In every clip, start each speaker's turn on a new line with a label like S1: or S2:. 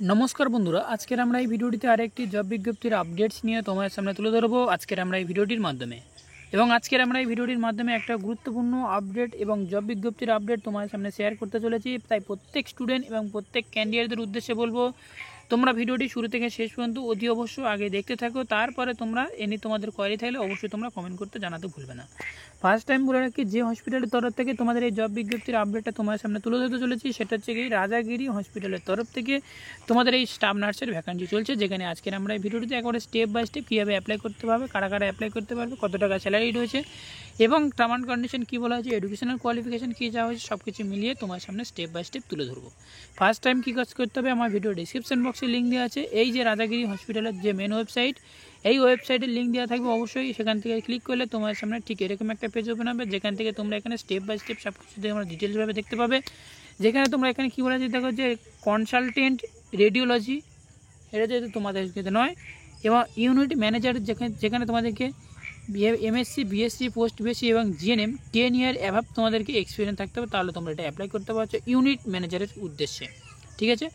S1: नमस्कार बंधुरा आजकेर आमरा এই ভিডিওটিতে আরেকটি জব বিজ্ঞপ্তির আপডেটস নিয়ে তোমাদের সামনে তুলে ধরবো আজকের আমরা এই ভিডিওটির মাধ্যমে এবং আজকের আমরা এই ভিডিওটির মাধ্যমে একটা গুরুত্বপূর্ণ আপডেট এবং জব বিজ্ঞপ্তির আপডেট তোমাদের সামনে শেয়ার করতে চলেছি। তাই প্রত্যেক স্টুডেন্ট এবং প্রত্যেক ক্যান্ডিডেটদের উদ্দেশ্যে বলবো তোমরা ভিডিওটি শুরু থেকে শেষ পর্যন্ত অতি অবশ্য আগে দেখতে থাকো, তারপরে তোমরা এনি তোমাদের কোয়ারি থাকলে অবশ্যই তোমরা কমেন্ট করতে জানাতে ভুলবে না। ফার্স্ট টাইম বলে রাখি, যে হসপিটালের তরফ থেকে তোমাদের এই জব বিজ্ঞপ্তির আপডেটটা তোমার সামনে তুলে ধরতে চলেছি সেটা হচ্ছে কি রাজাগিরি হসপিটালের তরফ থেকে তোমাদের এই স্টাফ নার্সের ভ্যাকান্সি চলছে, যেখানে আজকের আমরা এই ভিডিওটিতে একবারে স্টেপ বাই স্টেপ কীভাবে অ্যাপ্লাই করতে পারবে, কারা কারা অ্যাপ্লাই করতে পারবে, কত টাকা স্যালারি রয়েছে এবং টার্ম অ্যান্ড কন্ডিশন কী বলা হয়েছে, এডুকেশনাল কোয়ালিফিকেশন কী যাওয়া হয়েছে সব কিছু মিলিয়ে তোমার সামনে স্টেপ বাই স্টেপ তুলে ধরবো। ফার্স্ট টাইম কী কাজ করতে হবে, আমার ভিডিও ডিসক্রিপশন বক্সে লিঙ্ক দেওয়া আছে। এই যে রাজাগিরি হসপিটালের যে মেন ওয়েবসাইট, এই ওয়েবসাইটের লিঙ্ক দেওয়া থাকবে, অবশ্যই সেখান থেকে ক্লিক করলে তোমার সামনে ঠিক এরকম একটা পেজ ওপেন হবে, যেখান থেকে তোমরা এখানে স্টেপ বাই স্টেপ সব কিছু তোমরা ডিটেলসভাবে দেখতে পাবে। যেখানে তোমরা এখানে কী বলা আছে দেখো যে কনসালটেন্ট রেডিওলজি, এটা যেহেতু তোমাদেরকে নয়, এবং ইউনিট ম্যানেজার যেখানে তোমাদেরকে এমএসসি বিএসসি পোস্ট বিএসসি এবং জিএনএম 10 ইয়ার অ্যাভাব তোমাদেরকে এক্সপিরিয়েন্স থাকতে হবে, তাহলে তোমরা এটা অ্যাপ্লাই করতে পারছো ইউনিট ম্যানেজারের উদ্দেশ্যে। ঠিক আছে,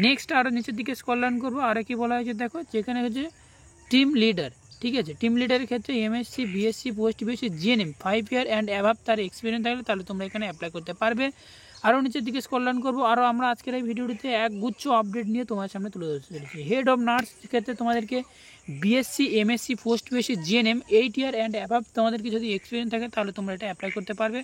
S1: নেক্সট আরও নিচের দিকে স্ক্রল ডাউন করবো, আর কি বলা হয়েছে দেখো, যেখানে হচ্ছে টিম লিডার। ঠিক আছে, টিম লিডারের ক্ষেত্রে MSc BSc post BSc GNM 5 year and above তার এক্সপিরিয়েন্স থাকলে তাহলে তোমরা এখানে অ্যাপ্লাই করতে পারবে। আরও নিচের দিকে স্ক্রল ডাউন করবো, আরও আমরা আজকের এই ভিডিওটিতে এক গুচ্ছ আপডেট নিয়ে তোমার সামনে তুলে ধরতে চলেছি। হেড অফ নার্স ক্ষেত্রে তোমাদেরকে BSc MSc post BSc GNM 8 year and above তোমাদেরকে যদি এক্সপিরিয়েন্স থাকে তাহলে তোমরা এটা অ্যাপ্লাই করতে পারবে।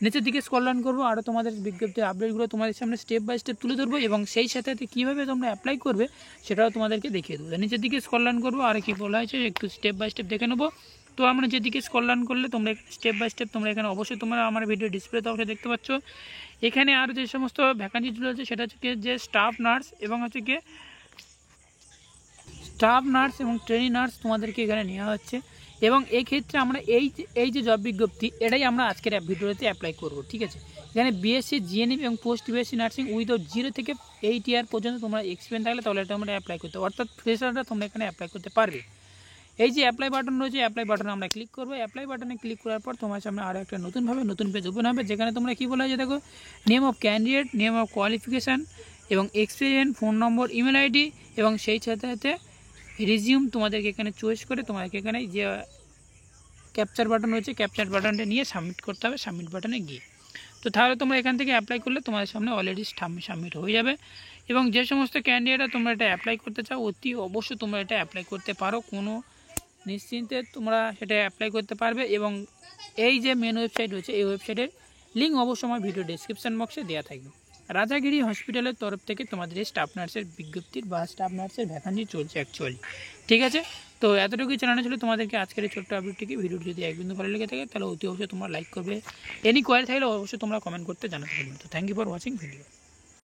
S1: নিচের দিকে স্ক্রল ডাউন করবো, আরও তোমাদের বিজ্ঞপ্তির আপডেটগুলো তোমাদের সামনে স্টেপ বাই স্টেপ তুলে ধরবো এবং সেই সাথে কীভাবে তোমরা অ্যাপ্লাই করবে সেটাও তোমাদেরকে দেখিয়ে দেবো। নিচের দিকে স্ক্রল ডাউন করবো, আর কি বলা হয়েছে একটু স্টেপ বাই স্টেপ দেখে নেবো। তো আমরা যেদিকে স্ক্রল ডাউন করলে তোমরা স্টেপ বাই স্টেপ তোমরা এখানে অবশ্যই তোমরা আমার ভিডিও ডিসপ্লেতে অবশ্যই দেখতে পাচ্ছ। এখানে আর যে সমস্ত ভ্যাকান্সিগুলো আছে সেটা হচ্ছে যে স্টাফ নার্স এবং হচ্ছে কি স্টাফ নার্স এবং ট্রেনি নার্স তোমাদেরকে এখানে নেওয়া হচ্ছে এবং এই ক্ষেত্রে আমরা এই যে জব বিজ্ঞপ্তি এটাই আমরা আজকের ভিডিওতে অ্যাপ্লাই করব। ঠিক আছে, এখানে বিএসসি জিএনএম এবং পোস্ট বিএসসি নার্সিং উইদাউট 0 থেকে 8 ইয়ার পর্যন্ত তোমরা এক্সপিরিয়েন্স থাকলে তাহলে এটা আমরা অ্যাপ্লাই করতে, অর্থাৎ ফ্রেশাররা তোমরা এখানে অ্যাপ্লাই করতে পারবে। এই যে অ্যাপ্লাই বাটন রয়েছে, অ্যাপ্লাই বাটনে আমরা ক্লিক করবো। অ্যাপ্লাই বাটনে ক্লিক করার পর তোমার সামনে আরও একটা নতুন পেজ ওপেন হবে, যেখানে তোমরা কী বলা হয়েছে দেখো, name of candidate, name of qualification এবং experience, phone number, email ID এবং সেই সাথে সাথে রিজিউম তোমাদেরকে এখানে চয়েস করে তোমাদেরকে এখানে যে ক্যাপচার বাটন রয়েছে ক্যাপচার বাটনটা নিয়ে সাবমিট করতে হবে, সাবমিট বাটনে গিয়ে। তো তাহলে তোমরা এখান থেকে অ্যাপ্লাই করলে তোমাদের সামনে অলরেডি সাবমিট হয়ে যাবে এবং যে সমস্ত ক্যান্ডিডেটরা তোমরা এটা অ্যাপ্লাই করতে চাও অতি অবশ্যই তোমরা এটা অ্যাপ্লাই করতে পারো, কোনো নিশ্চিন্তে তোমরা সেটা অ্যাপ্লাই করতে পারবে। এবং এই যে মেন ওয়েবসাইট রয়েছে এই ওয়েবসাইটের লিঙ্ক অবশ্যই আমার ভিডিও ডিসক্রিপশান বক্সে দেওয়া থাকবে। রাজাগিরি হসপিটালের তরফ থেকে তোমাদের এই স্টাফ নার্সের বিজ্ঞপ্তির বা স্টাফ নার্সের ভ্যাকান্সি চলছে অ্যাকচুয়ালি। ঠিক আছে, তো এতটুকুই জানানো ছিল তোমাদেরকে আজকের এই ছোট্ট আপডেটটিকে। ভিডিওটি যদি এক বিন্দু ভালো লেগে থাকে তাহলে অতি অবশ্যই তোমরা লাইক করবে, এনি কোয়ারি থাকলে অবশ্যই তোমরা কমেন্ট করতে জানাতে পারবে। তো thank you for watching video.